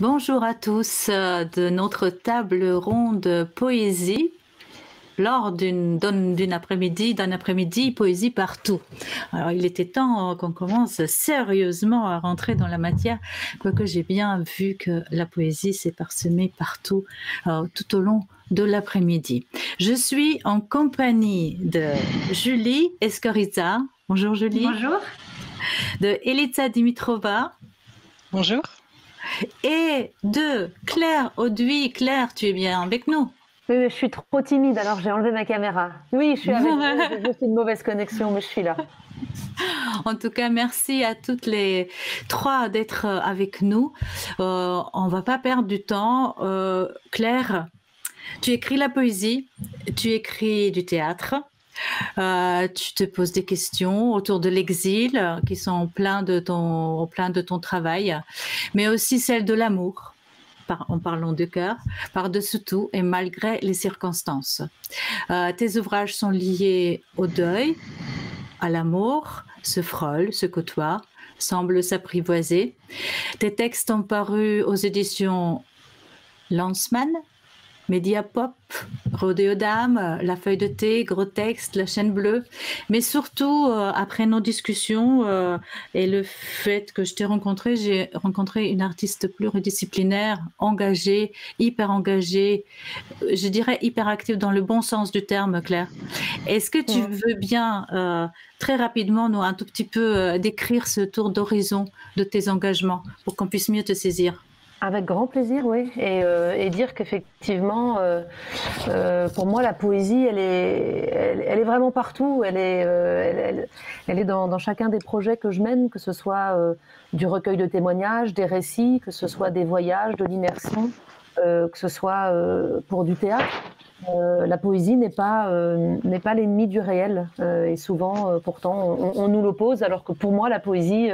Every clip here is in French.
Bonjour à tous de notre table ronde poésie lors d'un après-midi poésie partout. Alors il était temps qu'on commence sérieusement à rentrer dans la matière, quoique j'ai bien vu que la poésie s'est parsemée partout tout au long de l'après-midi. Je suis en compagnie de Julie Escoriza. Bonjour Julie. Bonjour. De Elitsa Dimitrova. Bonjour. Et de Claire Auduit. Claire, tu es bien avec nous? Oui, je suis trop timide, alors j'ai enlevé ma caméra. Oui, je suis avec vous, j'ai juste une mauvaise connexion, mais je suis là. En tout cas, merci à toutes les trois d'être avec nous. On va pas perdre du temps. Claire, tu écris la poésie, tu écris du théâtre. Tu te poses des questions autour de l'exil qui sont plein de ton travail, mais aussi celles de l'amour, en parlant du cœur, par-dessus tout et malgré les circonstances. Tes ouvrages sont liés au deuil, à l'amour, se frôlent, se côtoient, semblent s'apprivoiser. Tes textes ont paru aux éditions Lanzmann, Mediapop, Rodéo d'âme, La Feuille de Thé, Gros Texte, La Chaîne Bleue, mais surtout après nos discussions et le fait que je t'ai rencontré, j'ai rencontré une artiste pluridisciplinaire, engagée, je dirais hyper active dans le bon sens du terme, Claire. Est-ce que tu veux bien très rapidement nous un tout petit peu décrire ce tour d'horizon de tes engagements pour qu'on puisse mieux te saisir? Avec grand plaisir, oui. Et dire qu'effectivement, pour moi, la poésie, elle est vraiment partout. Elle est dans chacun des projets que je mène, que ce soit du recueil de témoignages, des récits, que ce soit des voyages, de l'immersion, que ce soit pour du théâtre. La poésie n'est pas l'ennemi du réel, et souvent pourtant on nous l'oppose, alors que pour moi la poésie,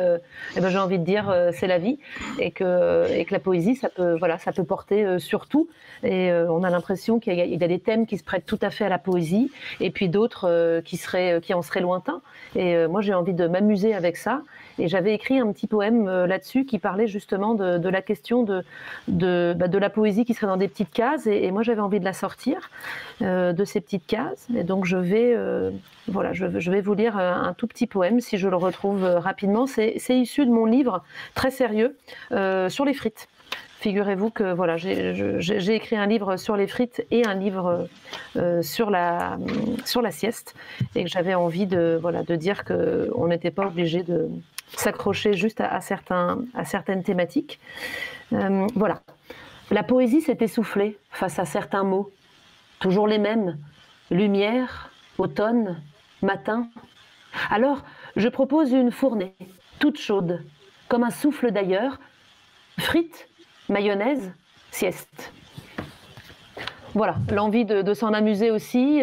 j'ai envie de dire c'est la vie, et que la poésie ça peut porter sur tout, et on a l'impression qu'il y a des thèmes qui se prêtent tout à fait à la poésie, et puis d'autres qui en seraient lointains, et moi j'ai envie de m'amuser avec ça. Et j'avais écrit un petit poème là-dessus qui parlait justement de la question de la poésie qui serait dans des petites cases, et moi j'avais envie de la sortir de ces petites cases. Et donc je vais vous lire un tout petit poème si je le retrouve rapidement. C'est issu de mon livre très sérieux sur les frites. Figurez-vous que voilà, j'ai écrit un livre sur les frites et un livre sur la sieste, et que j'avais envie de dire qu'on n'était pas obligé de s'accrocher juste à certaines thématiques. Voilà. La poésie s'est essoufflée face à certains mots, toujours les mêmes: lumière, automne, matin. Alors, je propose une fournée, toute chaude, comme un souffle d'ailleurs, frites, mayonnaise, sieste. Voilà, l'envie de s'en amuser aussi,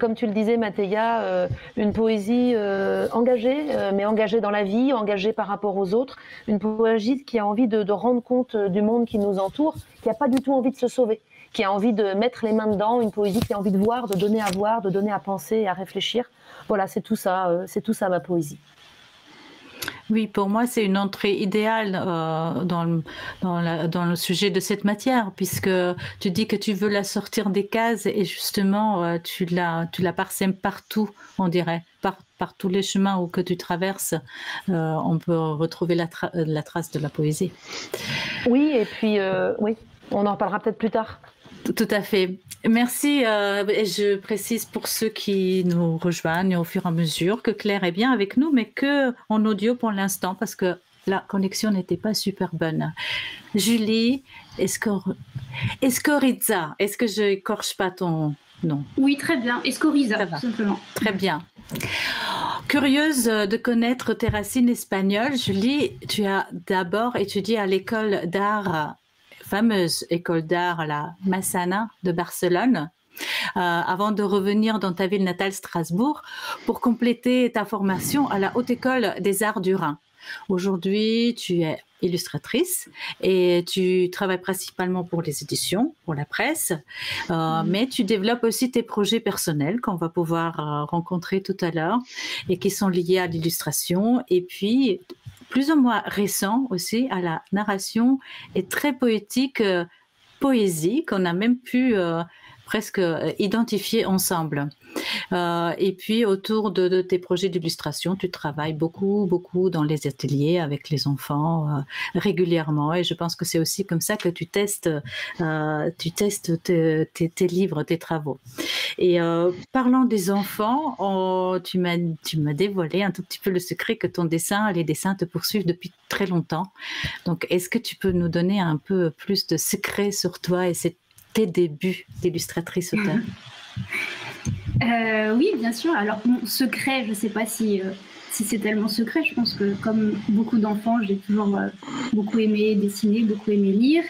comme tu le disais Mathéa, une poésie engagée, mais engagée dans la vie, engagée par rapport aux autres, une poésie qui a envie de rendre compte du monde qui nous entoure, qui n'a pas du tout envie de se sauver, qui a envie de mettre les mains dedans, une poésie qui a envie de voir, de donner à penser et à réfléchir. Voilà, c'est tout ça ma poésie. Oui, pour moi, c'est une entrée idéale dans le sujet de cette matière, puisque tu dis que tu veux la sortir des cases, et justement, tu la parsèmes partout, on dirait, par tous les chemins que tu traverses, on peut retrouver la trace de la poésie. Oui, et puis, oui, on en reparlera peut-être plus tard. Tout à fait. Merci. Et je précise pour ceux qui nous rejoignent au fur et à mesure que Claire est bien avec nous, mais que en audio pour l'instant, parce que la connexion n'était pas super bonne. Julie Escoriza, est-ce que je écorche pas ton nom? Oui, très bien. Escoriza, tout simplement. Très bien. Curieuse de connaître tes racines espagnoles, Julie, tu as d'abord étudié à l'école d'art, fameuse école d'art, la Massana de Barcelone, avant de revenir dans ta ville natale Strasbourg pour compléter ta formation à la Haute École des Arts du Rhin. Aujourd'hui, tu es illustratrice et tu travailles principalement pour les éditions, pour la presse, mais tu développes aussi tes projets personnels qu'on va pouvoir rencontrer tout à l'heure et qui sont liés à l'illustration. Et puis, plus ou moins récent aussi à la narration et très poétique, poésie qu'on a même pu presque identifier ensemble. Et puis autour de tes projets d'illustration, tu travailles beaucoup dans les ateliers avec les enfants régulièrement. Et je pense que c'est aussi comme ça que tu testes tes livres, tes travaux. Et parlant des enfants, tu m'as dévoilé un tout petit peu le secret que les dessins te poursuivent depuis très longtemps. Donc, est-ce que tu peux nous donner un peu plus de secrets sur toi et tes débuts d'illustratrice auteur? Oui, bien sûr. Alors, mon secret, je ne sais pas si c'est tellement secret. Je pense que comme beaucoup d'enfants, j'ai toujours beaucoup aimé dessiner, beaucoup aimé lire.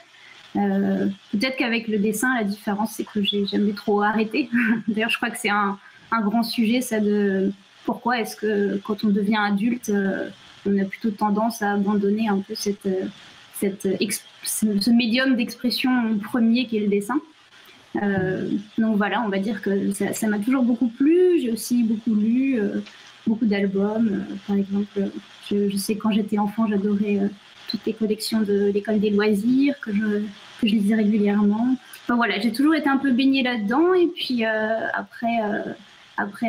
Peut-être qu'avec le dessin, la différence, c'est que j'ai jamais trop arrêté. D'ailleurs, je crois que c'est un grand sujet, ça, de pourquoi est-ce que quand on devient adulte, on a plutôt tendance à abandonner un peu ce médium d'expression premier qui est le dessin. Donc voilà, on va dire que ça m'a toujours beaucoup plu. J'ai aussi beaucoup lu, beaucoup d'albums. Par exemple, je sais que quand j'étais enfant, j'adorais toutes les collections de l'école des loisirs que je lisais régulièrement. Enfin voilà, j'ai toujours été un peu baignée là-dedans. Et puis après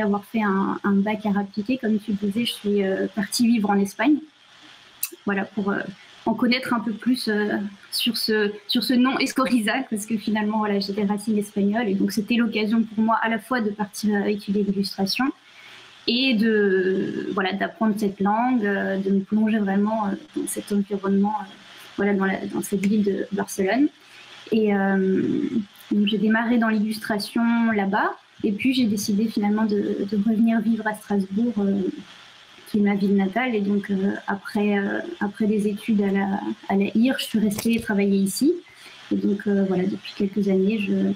avoir fait un bac art appliqué, comme tu disais, je suis partie vivre en Espagne. Voilà, pour en connaître un peu plus sur ce nom Escoriza, parce que finalement, voilà, j'ai des racines espagnoles, et donc c'était l'occasion pour moi à la fois de partir étudier l'illustration et d'apprendre cette langue, de me plonger vraiment dans cet environnement, dans cette ville de Barcelone. Et donc j'ai démarré dans l'illustration là-bas, et puis j'ai décidé finalement de revenir vivre à Strasbourg, qui est ma ville natale. Et donc après des études à la IR, je suis restée travailler ici. Et donc depuis quelques années, je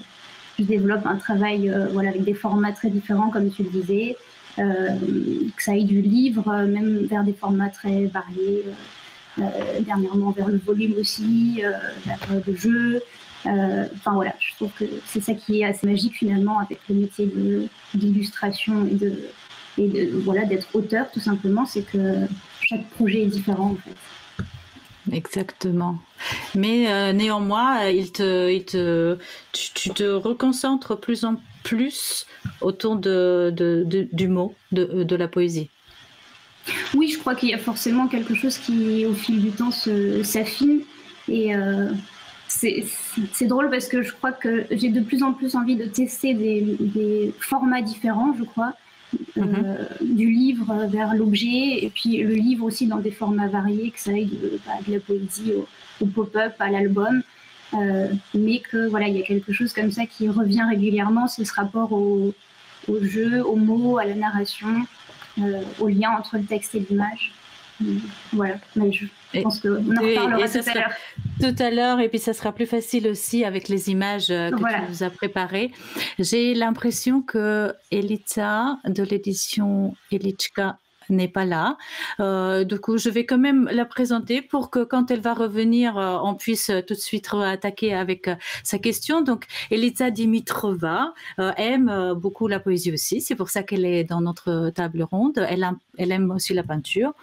développe un travail avec des formats très différents, comme tu le disais, que ça aille du livre même vers des formats très variés, dernièrement vers le volume aussi, vers le jeu. Je trouve que c'est ça qui est assez magique finalement avec le métier d'illustration et d'être auteur, tout simplement, c'est que chaque projet est différent en fait. Exactement. Mais néanmoins, tu te reconcentres plus en plus autour du mot, de la poésie. Oui, je crois qu'il y a forcément quelque chose qui, au fil du temps, s'affine. Et c'est drôle parce que je crois que j'ai de plus en plus envie de tester des formats différents, je crois. Du livre vers l'objet, et puis le livre aussi dans des formats variés, que ça aille de la poésie au pop-up, à l'album, mais que voilà, il y a quelque chose comme ça qui revient régulièrement, c'est ce rapport au jeu, aux mots, à la narration, au lien entre le texte et l'image. Voilà, mais je pense qu'on en reparlera tout à l'heure, et puis ça sera plus facile aussi avec les images que tu nous as préparées. J'ai l'impression que Elica de l'édition Elichka n'est pas là. Du coup, je vais quand même la présenter pour que quand elle va revenir, on puisse tout de suite attaquer avec sa question. Donc, Elica Dimitrova aime beaucoup la poésie aussi. C'est pour ça qu'elle est dans notre table ronde. Elle aime aussi la peinture.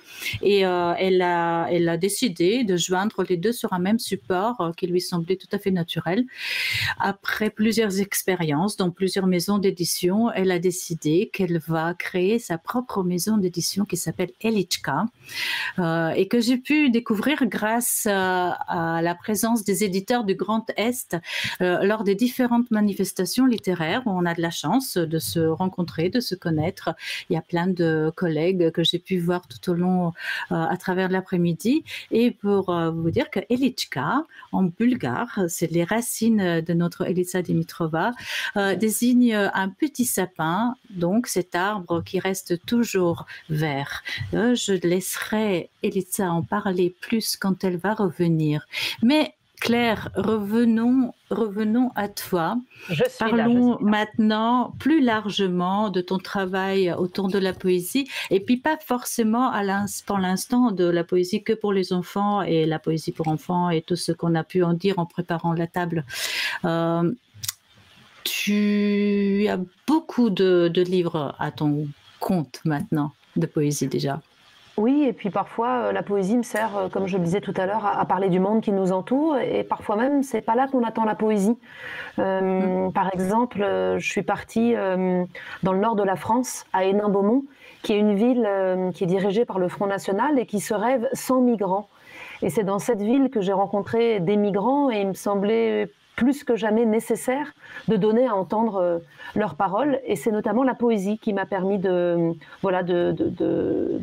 Et elle a décidé de joindre les deux sur un même support qui lui semblait tout à fait naturel. Après plusieurs expériences dans plusieurs maisons d'édition, elle a décidé qu'elle va créer sa propre maison d'édition qui s'appelle Elichka, et que j'ai pu découvrir grâce à la présence des éditeurs du Grand Est lors des différentes manifestations littéraires où on a de la chance de se rencontrer, de se connaître. Il y a plein de collègues que j'ai pu voir tout au long à travers l'après-midi. Et pour vous dire que Elichka, en bulgare, c'est les racines de notre Elica Dimitrova, désigne un petit sapin, donc cet arbre qui reste toujours vert. Je laisserai Elica en parler plus quand elle va revenir. Mais Claire, revenons à toi. Parlons maintenant plus largement de ton travail autour de la poésie, et puis pas forcément pour l'instant de la poésie que pour les enfants et la poésie pour enfants et tout ce qu'on a pu en dire en préparant la table. Tu as beaucoup de livres à ton compte maintenant, de poésie déjà. Oui, et puis parfois, la poésie me sert, comme je le disais tout à l'heure, à parler du monde qui nous entoure. Et parfois même, c'est pas là qu'on attend la poésie. Par exemple, je suis partie dans le nord de la France, à Hénin-Beaumont, qui est une ville qui est dirigée par le Front National et qui se rêve sans migrants. Et c'est dans cette ville que j'ai rencontré des migrants et il me semblait plus que jamais nécessaire de donner à entendre leurs paroles. Et c'est notamment la poésie qui m'a permis de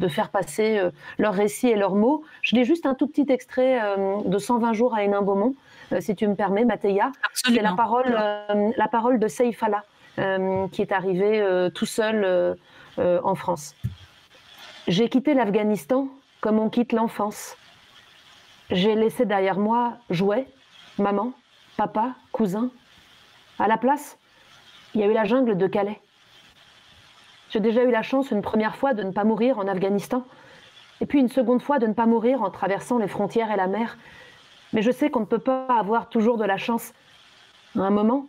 faire passer leurs récits et leurs mots. Je lis juste un tout petit extrait de 120 jours à Hénin-Beaumont, si tu me permets, Mathéa. C'est la parole de Seif Allah, qui est arrivé tout seul en France. J'ai quitté l'Afghanistan comme on quitte l'enfance. J'ai laissé derrière moi jouets, maman, papa, cousin. À la place, il y a eu la jungle de Calais. J'ai déjà eu la chance une première fois de ne pas mourir en Afghanistan, et puis une seconde fois de ne pas mourir en traversant les frontières et la mer. Mais je sais qu'on ne peut pas avoir toujours de la chance. À un moment,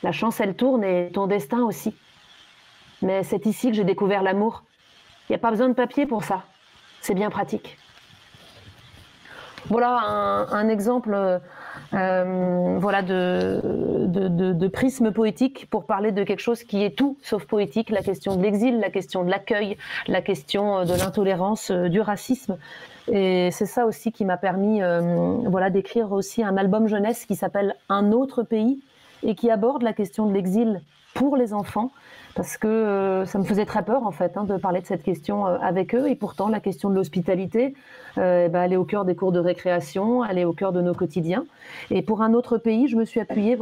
la chance, elle tourne et ton destin aussi. Mais c'est ici que j'ai découvert l'amour. Il n'y a pas besoin de papier pour ça. C'est bien pratique. Voilà un exemple de prisme poétique pour parler de quelque chose qui est tout sauf poétique, la question de l'exil, la question de l'accueil, la question de l'intolérance, du racisme. Et c'est ça aussi qui m'a permis d'écrire aussi un album jeunesse qui s'appelle Un autre pays et qui aborde la question de l'exil pour les enfants, parce que ça me faisait très peur en fait de parler de cette question avec eux, et pourtant la question de l'hospitalité, elle est au cœur des cours de récréation, elle est au cœur de nos quotidiens. Et pour Un autre pays, je me suis appuyée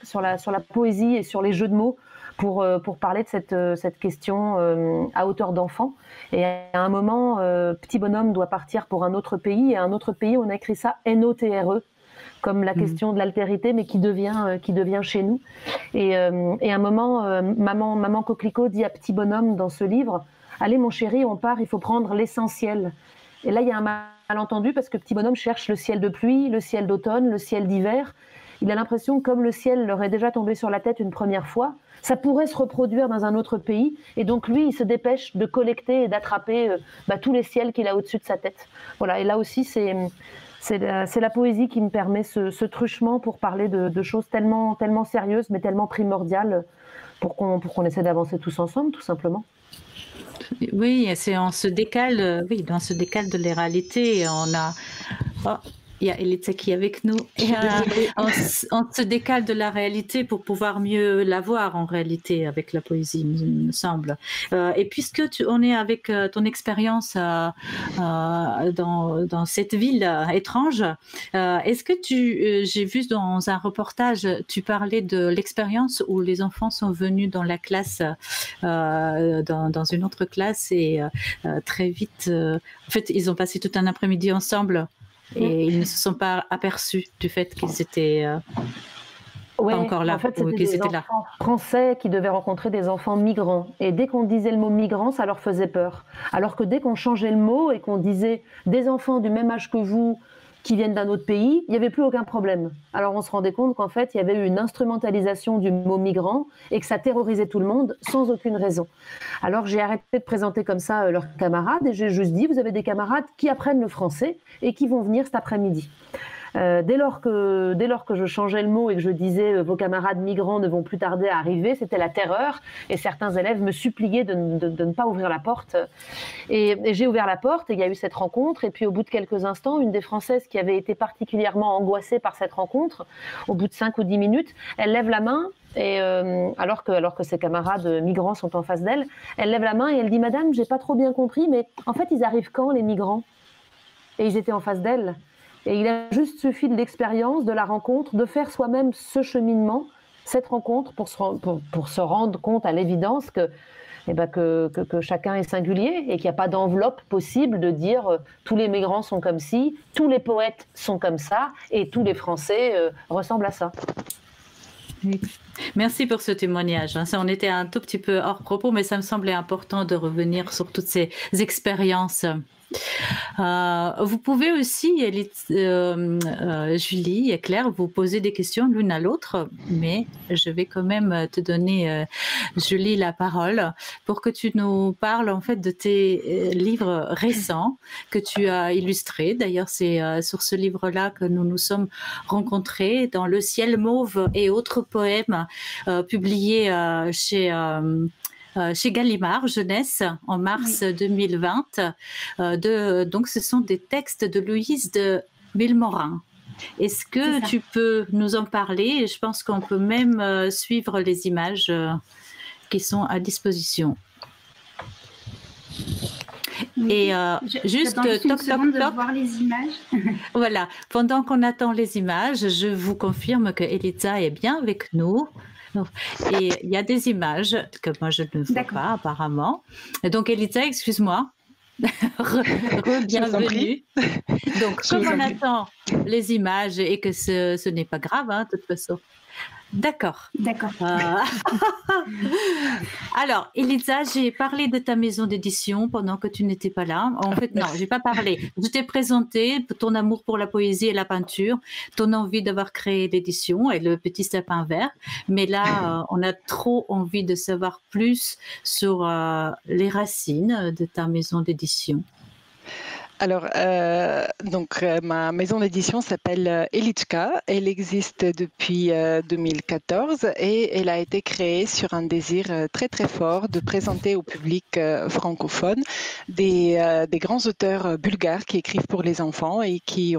sur la poésie et sur les jeux de mots pour parler de cette question à hauteur d'enfant. Et à un moment, Petit bonhomme doit partir pour un autre pays, et Un autre pays, on a écrit ça N-O-T-R-E, comme la question de l'altérité, mais qui devient chez nous. Et à un moment, maman Coquelicot dit à Petit bonhomme dans ce livre, « Allez mon chéri, on part, il faut prendre l'essentiel ». Et là, il y a un malentendu parce que Petit bonhomme cherche le ciel de pluie, le ciel d'automne, le ciel d'hiver. Il a l'impression que comme le ciel leur est déjà tombé sur la tête une première fois, ça pourrait se reproduire dans un autre pays. Et donc lui, il se dépêche de collecter et d'attraper tous les ciels qu'il a au-dessus de sa tête. Voilà. Et là aussi, c'est la poésie qui me permet ce truchement pour parler de choses tellement sérieuses, mais tellement primordiales pour qu'on essaie d'avancer tous ensemble, tout simplement. Oui, on se décale, on se décale de les réalités. Il y a Elitza qui est avec nous. Et, on se décale de la réalité pour pouvoir mieux la voir en réalité avec la poésie, il me semble. Et puisque on est avec ton expérience dans cette ville étrange, est-ce que j'ai vu dans un reportage, tu parlais de l'expérience où les enfants sont venus dans la classe, dans une autre classe, et très vite, en fait, ils ont passé tout un après-midi ensemble. Et ils ne se sont pas aperçus du fait qu'ils étaient pas encore là. En fait, c'était des enfants français qui devaient rencontrer des enfants migrants. Et dès qu'on disait le mot migrant, ça leur faisait peur. Alors que dès qu'on changeait le mot et qu'on disait des enfants du même âge que vous qui viennent d'un autre pays, il n'y avait plus aucun problème. Alors on se rendait compte qu'en fait, il y avait eu une instrumentalisation du mot migrant et que ça terrorisait tout le monde sans aucune raison. Alors j'ai arrêté de présenter comme ça leurs camarades et j'ai juste dit, vous avez des camarades qui apprennent le français et qui vont venir cet après-midi. Dès lors que je changeais le mot et que je disais vos camarades migrants ne vont plus tarder à arriver, c'était la terreur et certains élèves me suppliaient de ne pas ouvrir la porte. Et j'ai ouvert la porte et il y a eu cette rencontre. Et puis au bout de quelques instants, une des Françaises qui avait été particulièrement angoissée par cette rencontre, au bout de 5 ou 10 minutes, elle lève la main. Et alors que ses camarades migrants sont en face d'elle, elle lève la main et elle dit « Madame, j'ai pas trop bien compris, mais en fait, ils arrivent quand les migrants ?» Et ils étaient en face d'elle. Et il a juste suffi de l'expérience, de la rencontre, de faire soi-même ce cheminement, cette rencontre, pour se rendre compte à l'évidence que chacun est singulier et qu'il n'y a pas d'enveloppe possible de dire tous les migrants sont comme ci, tous les poètes sont comme ça et tous les Français ressemblent à ça. Oui. Merci pour ce témoignage. On était un tout petit peu hors propos, mais ça me semblait important de revenir sur toutes ces expériences Vous pouvez aussi, Julie et Claire, vous poser des questions l'une à l'autre, mais je vais quand même te donner, Julie, la parole pour que tu nous parles en fait de tes livres récents que tu as illustrés. D'ailleurs, c'est sur ce livre-là que nous nous sommes rencontrés, dans Le ciel mauve et autres poèmes, publiés chez Gallimard Jeunesse en mars 2020. Donc, ce sont des textes de Louise de Villemorin. Est-ce que tu peux nous en parler? Je pense qu'on peut même suivre les images qui sont à disposition. Et juste toc, toc, toc, voir les images. Voilà, pendant qu'on attend les images, je vous confirme que Eliza est bien avec nous. Et il y a des images que moi je ne vois pas apparemment. Et donc Eliza, excuse-moi. Bienvenue. Donc comme on attend les images et que ce n'est pas grave, hein, de toute façon. D'accord. D'accord. Alors, Eliza, j'ai parlé de ta maison d'édition pendant que tu n'étais pas là. En fait, non, j'ai pas parlé. Je t'ai présenté ton amour pour la poésie et la peinture, ton envie d'avoir créé l'édition et le petit sapin vert. Mais là, on a trop envie de savoir plus sur les racines de ta maison d'édition. Alors, ma maison d'édition s'appelle Elichka. Elle existe depuis 2014 et elle a été créée sur un désir très très fort de présenter au public francophone des grands auteurs bulgares qui écrivent pour les enfants et qui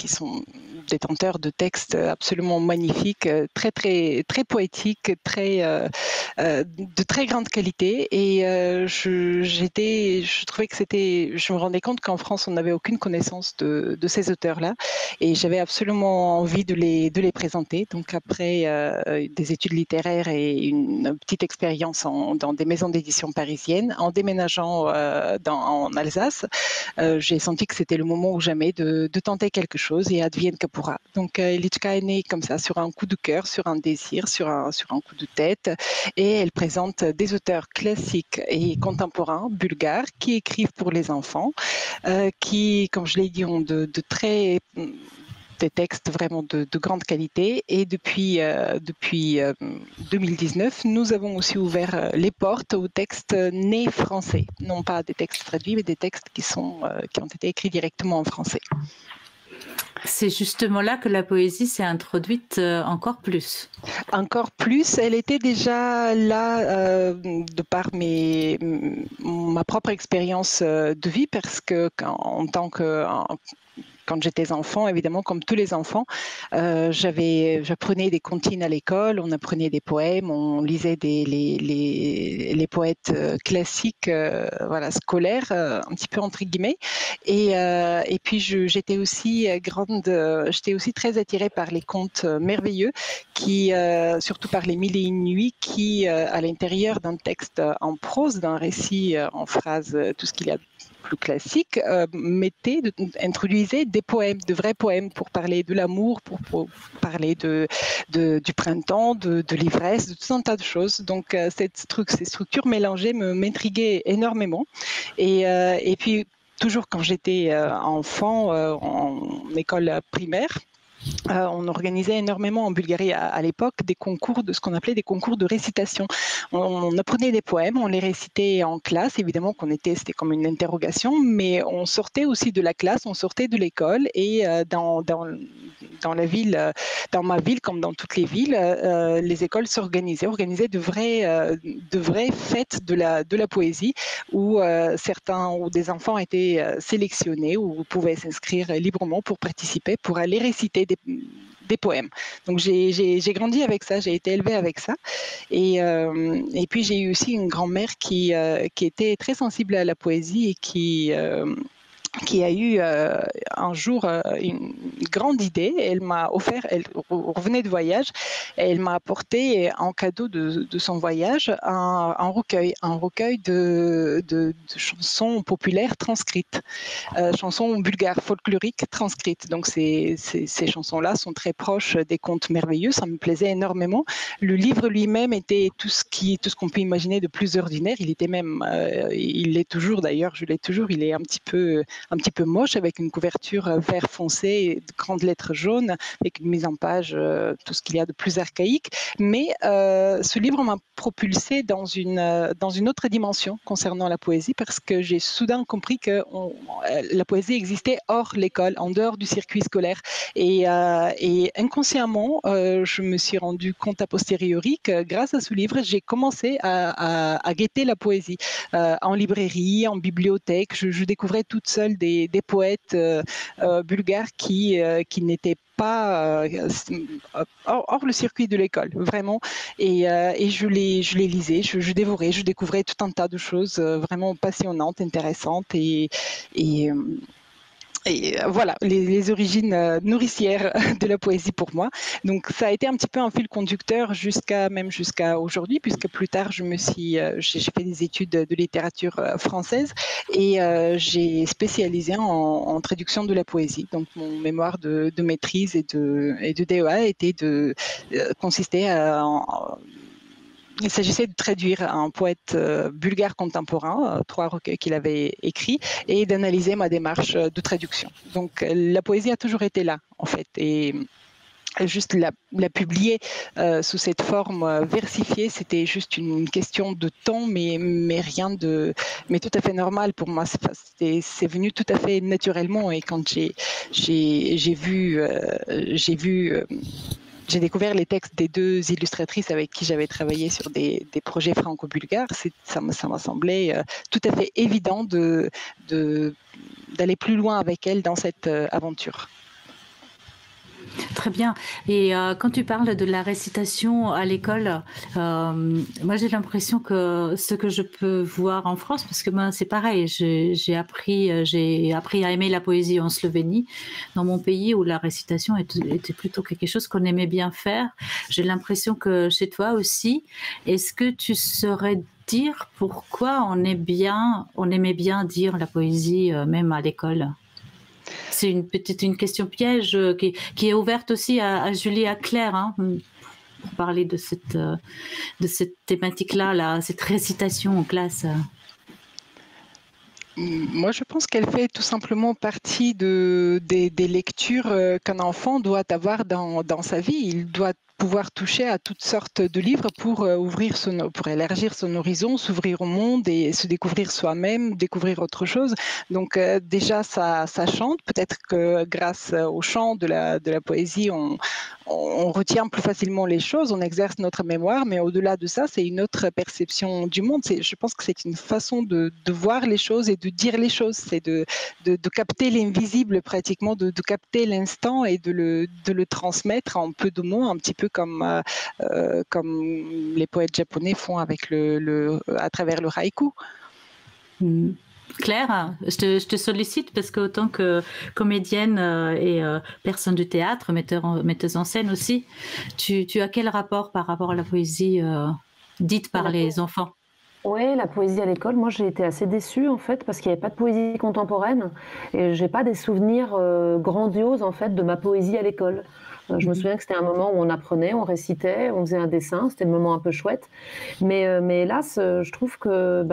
sont détenteurs de textes absolument magnifiques, très très très poétiques, de très grande qualité. Et je trouvais que je me rendais compte qu'en France on n'avait aucune connaissance de ces auteurs-là, et j'avais absolument envie de les présenter. Donc après des études littéraires et une petite expérience dans des maisons d'édition parisiennes, en déménageant en Alsace, j'ai senti que c'était le moment ou jamais de tenter quelque chose, et advienne que pourra. Donc Elichka est née comme ça, sur un coup de cœur, sur un désir, sur un coup de tête, et elle présente des auteurs classiques et contemporains bulgares qui écrivent pour les enfants, qui, comme je l'ai dit, ont des textes vraiment de grande qualité. Et depuis 2019, nous avons aussi ouvert les portes aux textes nés français, non pas des textes traduits, mais des textes qui ont été écrits directement en français. C'est justement là que la poésie s'est introduite encore plus. Encore plus, elle était déjà là de par ma propre expérience de vie, parce que quand j'étais enfant, évidemment, comme tous les enfants, j'apprenais des comptines à l'école, on apprenait des poèmes, on lisait les poètes classiques, scolaires, un petit peu entre guillemets. Et puis j'étais aussi très attirée par les contes merveilleux, surtout par les Mille et une nuits, qui, à l'intérieur d'un texte en prose, d'un récit en phrase, tout ce qu'il y a plus classique, introduisait des poèmes, de vrais poèmes, pour parler de l'amour, pour parler du printemps, de l'ivresse, de tout un tas de choses. Donc ces structures mélangées m'intriguaient énormément. Et puis, toujours quand j'étais enfant, en école primaire, on organisait énormément en Bulgarie à l'époque des concours, ce qu'on appelait des concours de récitation. On apprenait des poèmes, on les récitait en classe, évidemment c'était comme une interrogation, mais on sortait aussi de la classe, on sortait de l'école, et dans ma ville comme dans toutes les villes, les écoles organisaient de vraies fêtes de la poésie, où des enfants étaient sélectionnés, où pouvaient s'inscrire librement pour participer, pour aller réciter des poèmes. Donc j'ai grandi avec ça, j'ai été élevée avec ça, et puis j'ai eu aussi une grand-mère qui était très sensible à la poésie, et qui a eu un jour une grande idée. Elle m'a offert, elle revenait de voyage, et elle m'a apporté en cadeau de son voyage un recueil de chansons populaires transcrites, chansons bulgares folkloriques transcrites. Donc ces chansons-là sont très proches des contes merveilleux, ça me plaisait énormément. Le livre lui-même était tout ce qu'on peut imaginer de plus ordinaire. Il était même, il l'est toujours d'ailleurs, je l'ai toujours, il est un petit peu moche, avec une couverture vert foncé et de grandes lettres jaunes, avec une mise en page, tout ce qu'il y a de plus archaïque. Mais ce livre m'a propulsée dans une autre dimension concernant la poésie, parce que j'ai soudain compris que la poésie existait hors l'école, en dehors du circuit scolaire. Et inconsciemment, je me suis rendu compte a posteriori que grâce à ce livre, j'ai commencé à guetter la poésie en librairie, en bibliothèque. Je découvrais toute seule des poètes bulgares qui n'étaient pas hors le circuit de l'école, vraiment. Et je les lisais, je dévorais, je découvrais tout un tas de choses vraiment passionnantes, intéressantes et voilà, les origines nourricières de la poésie pour moi. Donc ça a été un petit peu un fil conducteur jusqu'à aujourd'hui, puisque plus tard j'ai fait des études de littérature française et j'ai spécialisé en traduction de la poésie. Donc mon mémoire de maîtrise et de DEA consistait il s'agissait de traduire un poète bulgare contemporain, 3 recueils qu'il avait écrits, et d'analyser ma démarche de traduction. Donc la poésie a toujours été là, en fait, et juste la publier sous cette forme versifiée, c'était juste une question de temps, mais tout à fait normal pour moi. C'est venu tout à fait naturellement, et quand j'ai découvert les textes des 2 illustratrices avec qui j'avais travaillé sur des projets franco-bulgares. Ça m'a semblé tout à fait évident d'aller plus loin avec elles dans cette aventure. Très bien. Et quand tu parles de la récitation à l'école, moi j'ai l'impression que ce que je peux voir en France, parce que moi c'est pareil, j'ai appris à aimer la poésie en Slovénie, dans mon pays, où la récitation était plutôt quelque chose qu'on aimait bien faire. J'ai l'impression que chez toi aussi. Est-ce que tu saurais dire pourquoi on aimait bien dire la poésie même à l'école? C'est une question piège qui est ouverte aussi à Julie et à Claire, hein, pour parler de cette thématique-là, cette récitation en classe. Moi, je pense qu'elle fait tout simplement partie des lectures qu'un enfant doit avoir dans sa vie. Il doit pouvoir toucher à toutes sortes de livres pour pour élargir son horizon, s'ouvrir au monde et se découvrir soi-même, découvrir autre chose. Donc déjà, ça chante. Peut-être que grâce au chant de la poésie, on retient plus facilement les choses, on exerce notre mémoire, mais au-delà de ça, c'est une autre perception du monde. Je pense que c'est une façon de voir les choses et de dire les choses. C'est de capter l'invisible pratiquement, de capter l'instant et de le transmettre en peu de mots, un petit peu comme les poètes japonais font à travers le haïku. Claire, je te sollicite parce que autant que comédienne et personne du théâtre, metteuse en scène aussi, tu as quel rapport par rapport à la poésie dite par les enfants? Oui, la poésie à l'école, moi j'ai été assez déçue en fait parce qu'il n'y avait pas de poésie contemporaine et j'ai pas des souvenirs grandioses en fait de ma poésie à l'école. Je me souviens que c'était un moment où on apprenait, on récitait, on faisait un dessin, c'était le moment un peu chouette. Mais hélas, je trouve que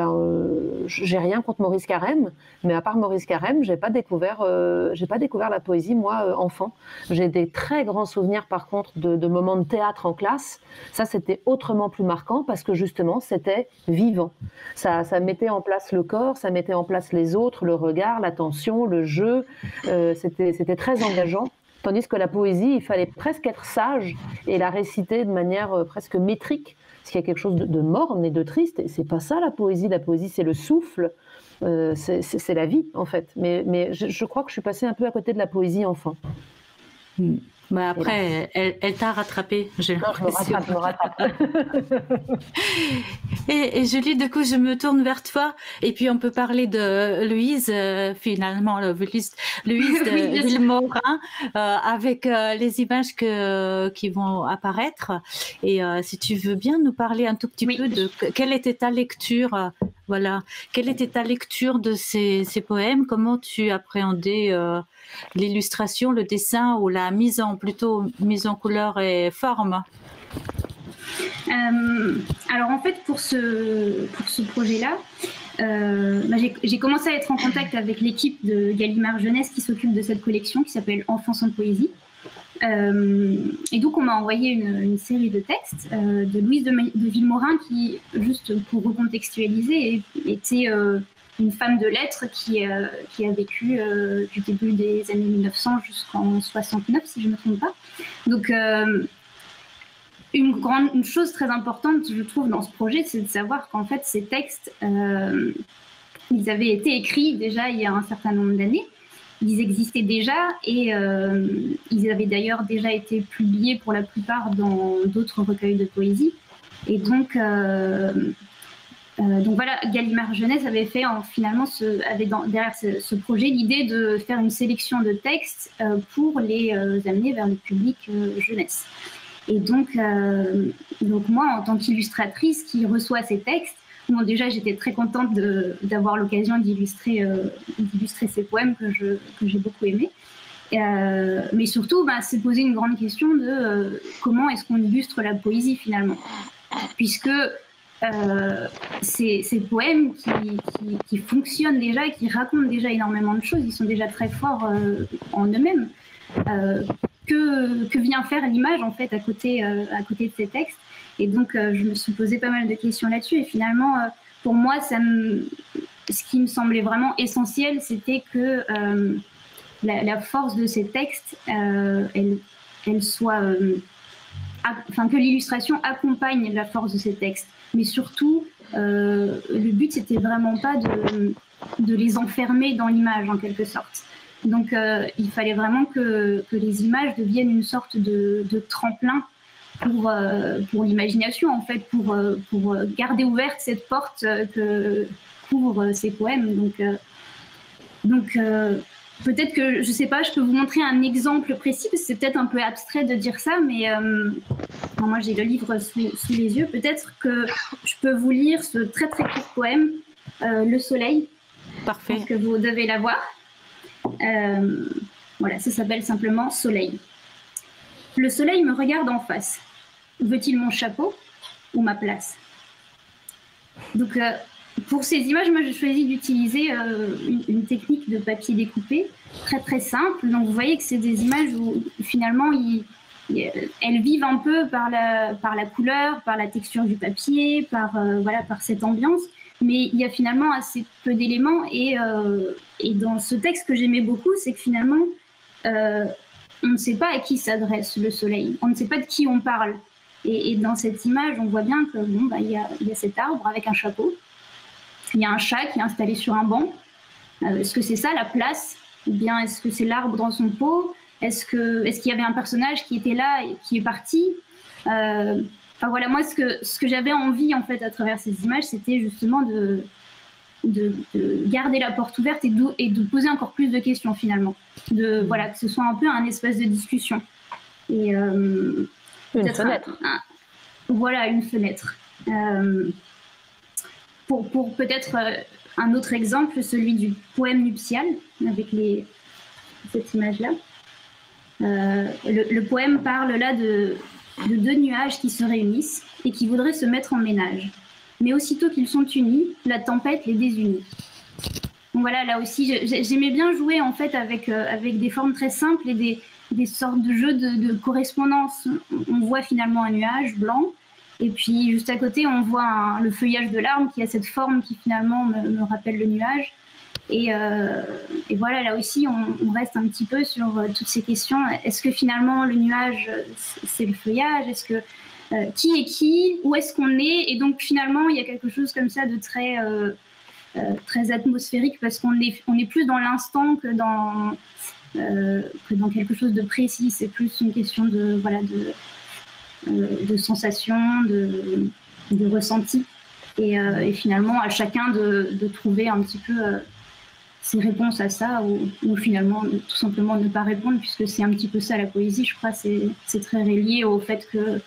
j'ai rien contre Maurice Carême, mais à part Maurice Carême, j'ai pas découvert la poésie moi enfant. J'ai des très grands souvenirs par contre de moments de théâtre en classe. Ça c'était autrement plus marquant parce que justement c'était vivant. Ça mettait en place le corps, ça mettait en place les autres, le regard, l'attention, le jeu. C'était très engageant. Tandis que la poésie, il fallait presque être sage et la réciter de manière presque métrique, parce qu'il y a quelque chose de morne et de triste. Et c'est pas ça la poésie. La poésie, c'est le souffle, c'est la vie en fait. Mais je crois que je suis passée un peu à côté de la poésie enfant. Bah après, elle t'a rattrapé, j'ai l'impression. Je me rattrape. Et Julie, du coup, je me tourne vers toi et puis on peut parler de Louise, finalement, Louise de Villemorin, avec les images qui vont apparaître. Et si tu veux bien nous parler un tout petit peu de quelle était ta lecture, voilà, quelle était ta lecture de ces poèmes, comment tu appréhendais l'illustration, le dessin ou la plutôt mise en couleur et forme? Alors en fait, pour ce projet-là, j'ai commencé à être en contact avec l'équipe de Gallimard Jeunesse qui s'occupe de cette collection qui s'appelle Enfance en poésie. Et donc on m'a envoyé une série de textes de Louise de Villemorin qui, juste pour recontextualiser, était une femme de lettres qui a vécu du début des années 1900 jusqu'en 69, si je ne me trompe pas. Donc une chose très importante, je trouve, dans ce projet, c'est de savoir qu'en fait, ces textes, ils avaient été écrits déjà il y a un certain nombre d'années. Ils existaient déjà et ils avaient d'ailleurs déjà été publiés pour la plupart dans d'autres recueils de poésie. Et donc voilà, Gallimard Jeunesse avait fait derrière ce projet l'idée de faire une sélection de textes pour les amener vers le public jeunesse. Et donc moi, en tant qu'illustratrice qui reçoit ces textes, bon, déjà j'étais très contente d'avoir l'occasion d'illustrer ces poèmes que j'ai beaucoup aimés. Mais surtout, c'est poser une grande question de comment est-ce qu'on illustre la poésie finalement, puisque ces poèmes qui fonctionnent déjà, qui racontent déjà énormément de choses, ils sont déjà très forts en eux-mêmes. Que vient faire l'image en fait à côté de ces textes? Et donc je me suis posé pas mal de questions là-dessus et finalement pour moi ce qui me semblait vraiment essentiel, c'était que la force de ces textes elle soit que l'illustration accompagne la force de ces textes, mais surtout le but c'était vraiment pas de les enfermer dans l'image en quelque sorte. Donc, il fallait vraiment que les images deviennent une sorte de tremplin pour l'imagination, en fait, pour garder ouverte cette porte que couvrent ces poèmes. Donc peut-être que, je sais pas, je peux vous montrer un exemple précis, parce que c'est peut-être un peu abstrait de dire ça, mais moi j'ai le livre sous les yeux. Peut-être que je peux vous lire ce très très court poème, Le Soleil. Parfait. Parce que vous devez l'avoir. Voilà, ça s'appelle simplement Soleil. Le soleil me regarde en face. Veut-il mon chapeau ou ma place? Donc, pour ces images, moi, j'ai choisi d'utiliser une technique de papier découpé très très simple. Donc, vous voyez que c'est des images où finalement, elles vivent un peu par la couleur, par la texture du papier, par cette ambiance. Mais il y a finalement assez peu d'éléments et dans ce texte que j'aimais beaucoup, c'est que finalement, on ne sait pas à qui s'adresse le soleil, on ne sait pas de qui on parle. Et dans cette image, on voit bien que il y a cet arbre avec un chapeau, il y a un chat qui est installé sur un banc. Est-ce que c'est ça la place? Ou bien est-ce que c'est l'arbre dans son pot? Est-ce qu'il y avait un personnage qui était là et qui est parti? Enfin voilà, moi ce que j'avais envie en fait à travers ces images, c'était justement de garder la porte ouverte et de poser encore plus de questions finalement. Voilà, que ce soit un peu un espace de discussion. Et une fenêtre. Voilà, une fenêtre. Pour peut-être un autre exemple, celui du poème nuptial, avec cette image-là. Le poème parle là de deux nuages qui se réunissent et qui voudraient se mettre en ménage. Mais aussitôt qu'ils sont unis, la tempête les désunit. Donc voilà, là aussi, j'aimais bien jouer en fait avec des formes très simples et des sortes de jeux de correspondance. On voit finalement un nuage blanc, et puis juste à côté, on voit le feuillage de l'arbre qui a cette forme qui finalement me rappelle le nuage. Et voilà, là aussi, on reste un petit peu sur toutes ces questions. Est-ce que finalement le nuage, c'est le feuillage? Est-ce que qui est qui? Où est-ce qu'on est? Et donc finalement, il y a quelque chose comme ça de très atmosphérique, parce qu'on est plus dans l'instant que dans quelque chose de précis. C'est plus une question de sensation, de ressenti. et finalement à chacun de trouver un petit peu ses réponses à ça, ou finalement tout simplement ne pas répondre, puisque c'est un petit peu ça la poésie, je crois. C'est très relié au fait que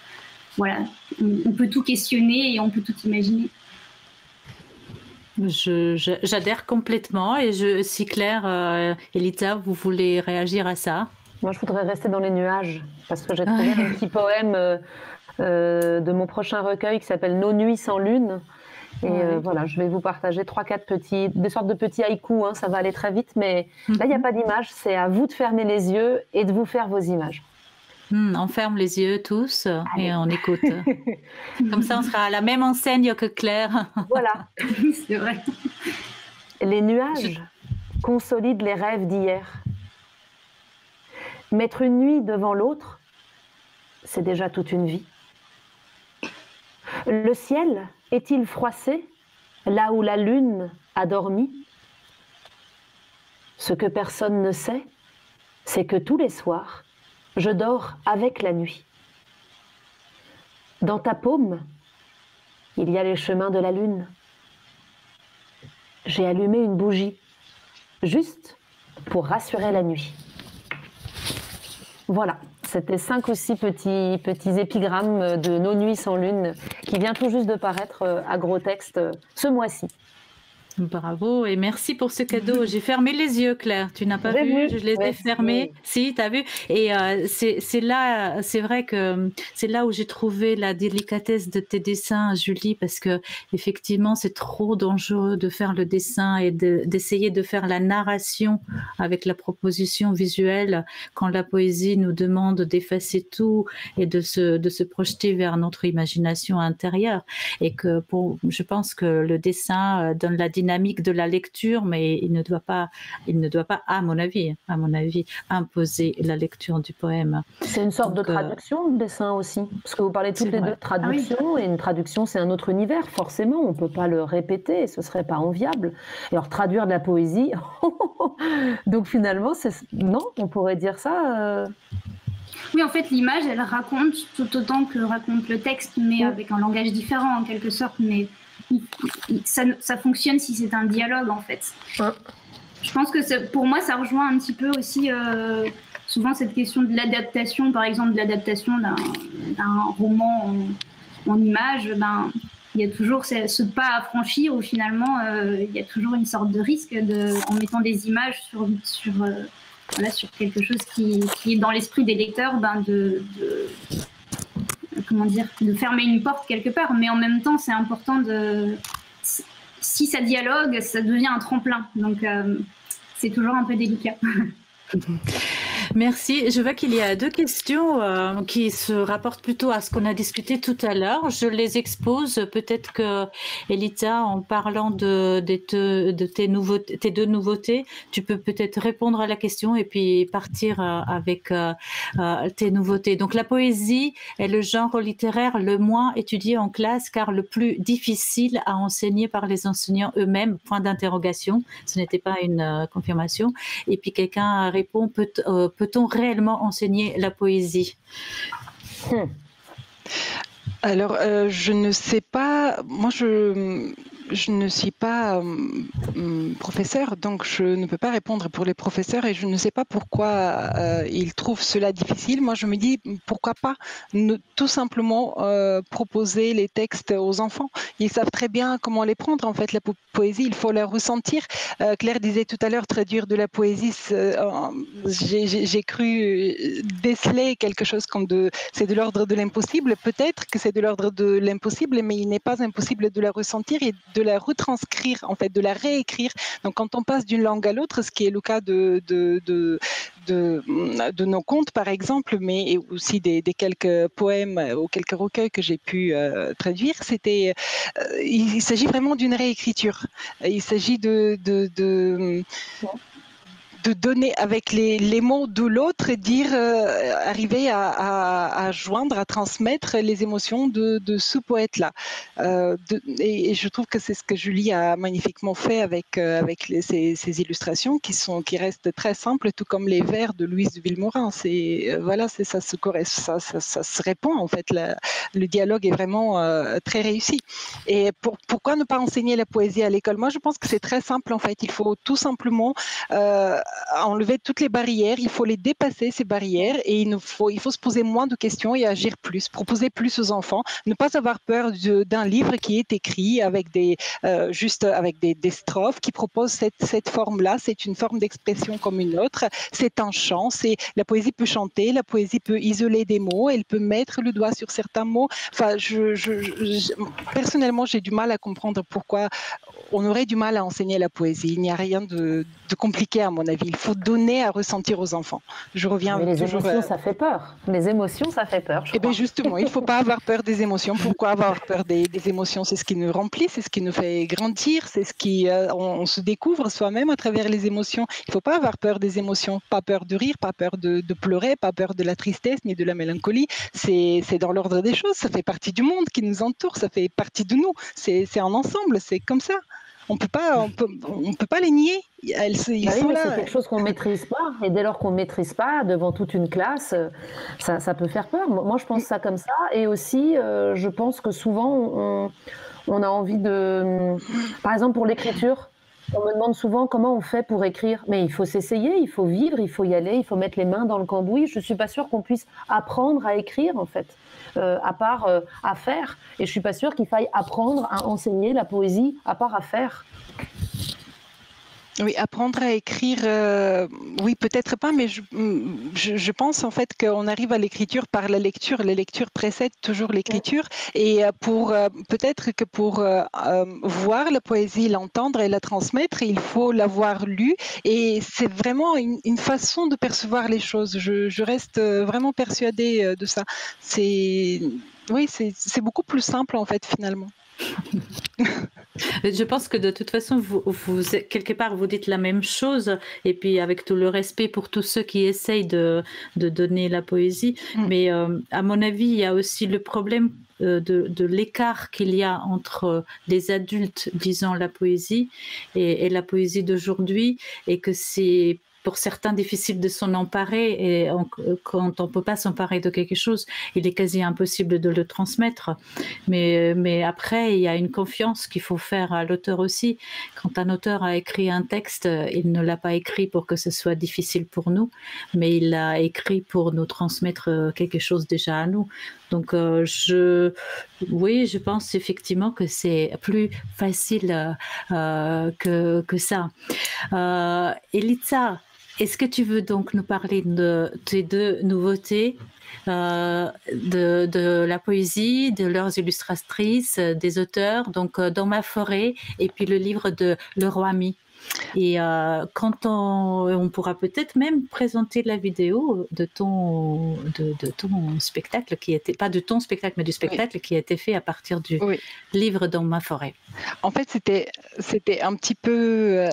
voilà, on peut tout questionner et on peut tout imaginer. J'adhère complètement. Et si Claire, Elita, vous voulez réagir à ça? Moi, je voudrais rester dans les nuages, parce que j'ai trouvé un petit poème de mon prochain recueil qui s'appelle Nos nuits sans lune. Et voilà, je vais vous partager 3-4 des sortes de petits haïkus, hein, ça va aller très vite, mais là, il n'y a pas d'image, c'est à vous de fermer les yeux et de vous faire vos images. On ferme les yeux tous et on écoute. Comme ça, on sera à la même enseigne que Claire. Voilà. C'est vrai. Les nuages consolident les rêves d'hier. Mettre une nuit devant l'autre, c'est déjà toute une vie. Le ciel est-il froissé là où la lune a dormi? Ce que personne ne sait, c'est que tous les soirs, je dors avec la nuit. Dans ta paume, il y a les chemins de la lune. J'ai allumé une bougie, juste pour rassurer la nuit. Voilà, c'était 5 ou 6 petits épigrammes de Nos nuits sans lune qui vient tout juste de paraître à Gros Texte ce mois-ci. Bravo et merci pour ce cadeau. J'ai fermé les yeux, Claire. Tu n'as pas vu? Je les ai fermés. Si, tu as vu? Et c'est là, c'est vrai que c'est là où j'ai trouvé la délicatesse de tes dessins, Julie, parce que effectivement, c'est trop dangereux de faire le dessin et d'essayer de faire la narration avec la proposition visuelle quand la poésie nous demande d'effacer tout et de se projeter vers notre imagination intérieure. Et que je pense que le dessin donne la dynamique de la lecture, mais il ne doit pas, à mon avis, imposer la lecture du poème. C'est une sorte de traduction, le dessin aussi, parce que vous parlez toutes les deux de traduction, et une traduction, c'est un autre univers, forcément, on ne peut pas le répéter, ce ne serait pas enviable. Et alors, traduire de la poésie, donc finalement, non, on pourrait dire ça. Oui, en fait, l'image, elle raconte tout autant que raconte le texte, mais avec un langage différent, en quelque sorte, mais ça fonctionne si c'est un dialogue, en fait. Je pense que pour moi, ça rejoint un petit peu aussi souvent cette question de l'adaptation, par exemple de l'adaptation d'un roman en image. Il y a toujours ce pas à franchir où finalement il y a toujours une sorte de risque en mettant des images sur quelque chose qui est dans l'esprit des lecteurs, de fermer une porte quelque part, mais en même temps c'est important si ça dialogue, ça devient un tremplin, donc c'est toujours un peu délicat. Merci. Je vois qu'il y a 2 questions qui se rapportent plutôt à ce qu'on a discuté tout à l'heure. Je les expose. Peut-être que, Elita, en parlant de tes 2 nouveautés, tu peux peut-être répondre à la question et puis partir avec tes nouveautés. Donc, la poésie est le genre littéraire le moins étudié en classe car le plus difficile à enseigner par les enseignants eux-mêmes. Point d'interrogation. Ce n'était pas une confirmation. Et puis, quelqu'un répond, peut-on réellement enseigner la poésie? Alors, je ne sais pas. Moi, je ne suis pas professeur, donc je ne peux pas répondre pour les professeurs et je ne sais pas pourquoi ils trouvent cela difficile. Moi, je me dis, pourquoi pas tout simplement proposer les textes aux enfants. Ils savent très bien comment les prendre. En fait, la poésie, il faut la ressentir. Claire disait tout à l'heure, traduire de la poésie, j'ai cru déceler quelque chose comme c'est de l'ordre de l'impossible. Peut-être que c'est de l'ordre de l'impossible, mais il n'est pas impossible de la ressentir et de la retranscrire, en fait, de la réécrire. Donc, quand on passe d'une langue à l'autre, ce qui est le cas de nos contes, par exemple, mais aussi des quelques poèmes ou quelques recueils que j'ai pu traduire, il s'agit vraiment d'une réécriture. Il s'agit de de donner avec les mots de l'autre, dire, arriver à joindre, à transmettre les émotions de ce poète-là. Et je trouve que c'est ce que Julie a magnifiquement fait avec ces illustrations qui restent très simples, tout comme les vers de Louise de Villemorin. Voilà, ça se répond en fait. Le dialogue est vraiment très réussi. Et pourquoi ne pas enseigner la poésie à l'école? Moi, je pense que c'est très simple en fait. Il faut tout simplement enlever toutes les barrières. Il faut les dépasser ces barrières et il faut se poser moins de questions et agir plus, proposer plus aux enfants, ne pas avoir peur d'un livre qui est écrit avec juste avec des strophes, qui propose cette forme-là. C'est une forme d'expression comme une autre. C'est un chant. La poésie peut chanter, la poésie peut isoler des mots, elle peut mettre le doigt sur certains mots. Enfin, personnellement, j'ai du mal à comprendre pourquoi on aurait du mal à enseigner la poésie. Il n'y a rien de compliqué à mon avis. Il faut donner à ressentir aux enfants. Je reviens. Mais les émotions, ça fait peur. Les émotions, ça fait peur. Eh bien justement, il ne faut pas avoir peur des émotions. Pourquoi avoir peur des émotions? C'est ce qui nous remplit, c'est ce qui nous fait grandir, c'est ce qui on se découvre soi-même à travers les émotions. Il ne faut pas avoir peur des émotions, pas peur de rire, pas peur de pleurer, pas peur de la tristesse ni de la mélancolie. C'est dans l'ordre des choses. Ça fait partie du monde qui nous entoure, ça fait partie de nous. C'est un ensemble, c'est comme ça. On peut pas les nier. Ils sont là. C'est quelque chose qu'on maîtrise pas, et dès lors qu'on maîtrise pas devant toute une classe, ça peut faire peur. Moi, je pense ça comme ça, et aussi, je pense que souvent, on a envie de, par exemple, pour l'écriture. On me demande souvent comment on fait pour écrire. Mais il faut s'essayer, il faut vivre, il faut y aller, il faut mettre les mains dans le cambouis. Je ne suis pas sûre qu'on puisse apprendre à écrire, en fait, à part à faire. Et je ne suis pas sûre qu'il faille apprendre à enseigner la poésie, à part à faire. Oui, apprendre à écrire, oui, peut-être pas, mais je pense en fait qu'on arrive à l'écriture par la lecture. La lecture précède toujours l'écriture, et peut-être que pour voir la poésie, l'entendre et la transmettre, il faut l'avoir lue, et c'est vraiment une façon de percevoir les choses. Je reste vraiment persuadée de ça. Oui, c'est beaucoup plus simple en fait finalement. Je pense que de toute façon, vous, quelque part, vous dites la même chose, et puis avec tout le respect pour tous ceux qui essayent de donner la poésie. Mais à mon avis, il y a aussi le problème de l'écart qu'il y a entre les adultes disant la poésie et la poésie d'aujourd'hui, et que c'est pour certains difficile de s'en emparer, et quand on ne peut pas s'emparer de quelque chose, il est quasi impossible de le transmettre. Mais après, il y a une confiance qu'il faut faire à l'auteur aussi. Quand un auteur a écrit un texte, il ne l'a pas écrit pour que ce soit difficile pour nous, mais il l'a écrit pour nous transmettre quelque chose déjà à nous. Donc, oui, je pense effectivement que c'est plus facile que ça. Elitsa, est-ce que tu veux donc nous parler de tes deux nouveautés, de la poésie, de leurs illustratrices, des auteurs, donc Dans ma forêt, et puis le livre de Leroy Mi? Et quand on pourra peut-être même présenter la vidéo de ton spectacle, qui était pas de ton spectacle, mais du spectacle qui a été fait à partir du livre Dans ma forêt. En fait, c'était un petit peu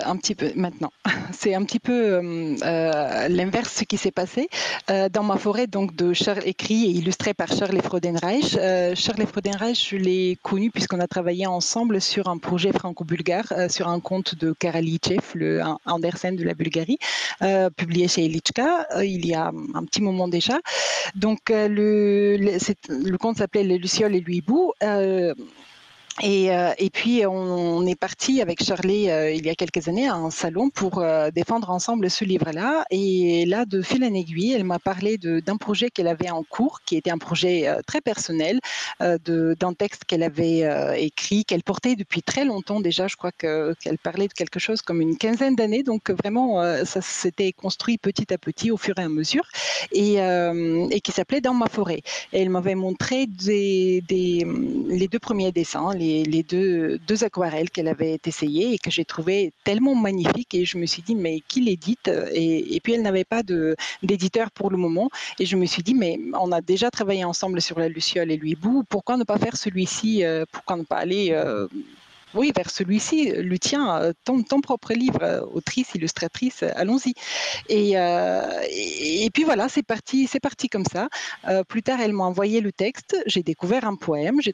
maintenant. C'est un petit peu l'inverse ce qui s'est passé. Dans ma forêt, donc écrit et illustré par Shirley Freudenreich. Shirley Freudenreich, je l'ai connue puisqu'on a travaillé ensemble sur un projet franco-bulgare, sur un conte de Karalichev, le Andersen de la Bulgarie, publié chez Elichka il y a un petit moment déjà. Donc le conte s'appelait Les Lucioles et l'Huibou. Et puis on est parti avec Shirley il y a quelques années à un salon pour défendre ensemble ce livre-là. Et là, de fil en aiguille, elle m'a parlé d'un projet qu'elle avait en cours, qui était un projet très personnel, d'un texte qu'elle avait écrit, qu'elle portait depuis très longtemps déjà. Je crois qu'elle parlait de quelque chose comme une quinzaine d'années. Donc vraiment, ça s'était construit petit à petit au fur et à mesure, et qui s'appelait Dans ma forêt. Et elle m'avait montré les deux premiers dessins, les deux aquarelles qu'elle avait essayées et que j'ai trouvé tellement magnifiques, et je me suis dit mais qui l'édite, et puis elle n'avait pas d'éditeur pour le moment, et je me suis dit mais on a déjà travaillé ensemble sur La Luciole et l'Huibou, pourquoi ne pas faire celui-ci, pourquoi ne pas aller oui, vers celui-ci, le tien, ton propre livre, autrice, illustratrice, allons-y. Et puis voilà, c'est parti comme ça. Plus tard, elle m'a envoyé le texte, j'ai découvert un poème, j'ai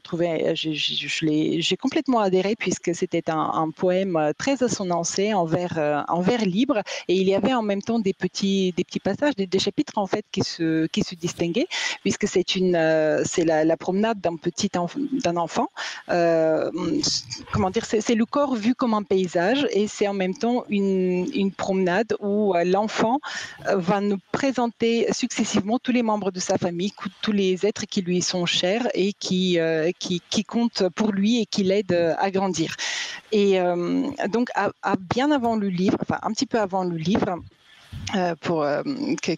complètement adhéré puisque c'était un poème très assonancé en vers libre, et il y avait en même temps des petits passages, des chapitres en fait qui se distinguaient, puisque c'est la promenade d'un enfant. Comment dire, c'est le corps vu comme un paysage, et c'est en même temps une promenade où l'enfant va nous présenter successivement tous les membres de sa famille, tous les êtres qui lui sont chers et qui comptent pour lui et qui l'aident à grandir. Et donc, bien avant le livre, enfin un petit peu avant le livre,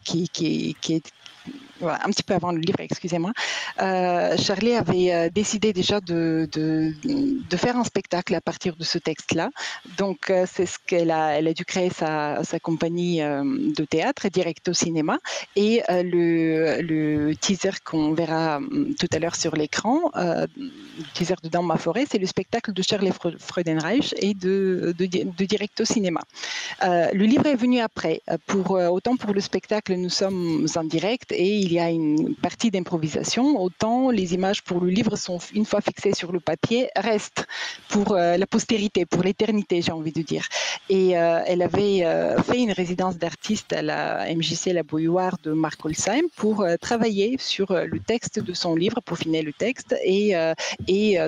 qui est voilà, un petit peu avant le livre, excusez-moi, Shirley avait décidé déjà de faire un spectacle à partir de ce texte-là. Donc, c'est ce elle a dû créer sa compagnie de théâtre, Directo Cinéma, et le teaser qu'on verra tout à l'heure sur l'écran, le teaser de Dans ma forêt, c'est le spectacle de Shirley Freudenreich et de Directo Cinéma. Le livre est venu après. Autant pour le spectacle, nous sommes en direct et il y a une partie d'improvisation, autant les images pour le livre sont, une fois fixées sur le papier, restent pour la postérité, pour l'éternité, j'ai envie de dire. Et elle avait fait une résidence d'artiste à la MJC La Bouilloire de Marc Olsheim pour travailler sur le texte de son livre, peaufiner le texte et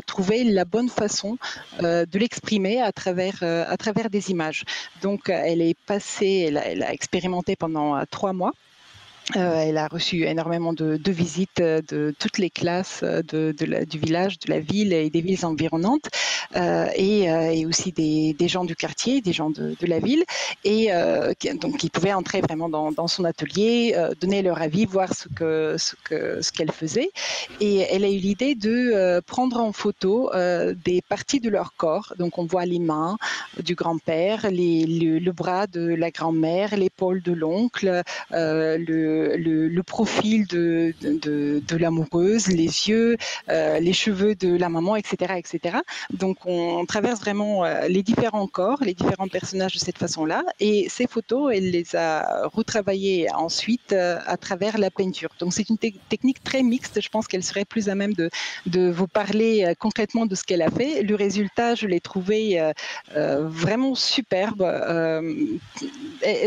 trouver la bonne façon de l'exprimer à travers des images. Donc, elle a expérimenté pendant 3 mois. Elle a reçu énormément de visites de toutes les classes du village, de la ville et des villes environnantes, et aussi des gens du quartier, des gens de la ville, et donc qui pouvaient entrer vraiment dans son atelier, donner leur avis, voir ce qu'elle faisait. Et elle a eu l'idée de prendre en photo des parties de leur corps. Donc on voit les mains du grand-père, le bras de la grand-mère, l'épaule de l'oncle, le profil de l'amoureuse, les yeux, les cheveux de la maman, etc., etc. Donc, on traverse vraiment les différents corps, les différents personnages de cette façon-là. Et ces photos, elle les a retravaillées ensuite à travers la peinture. Donc, c'est une technique très mixte. Je pense qu'elle serait plus à même de vous parler concrètement de ce qu'elle a fait. Le résultat, je l'ai trouvé vraiment superbe.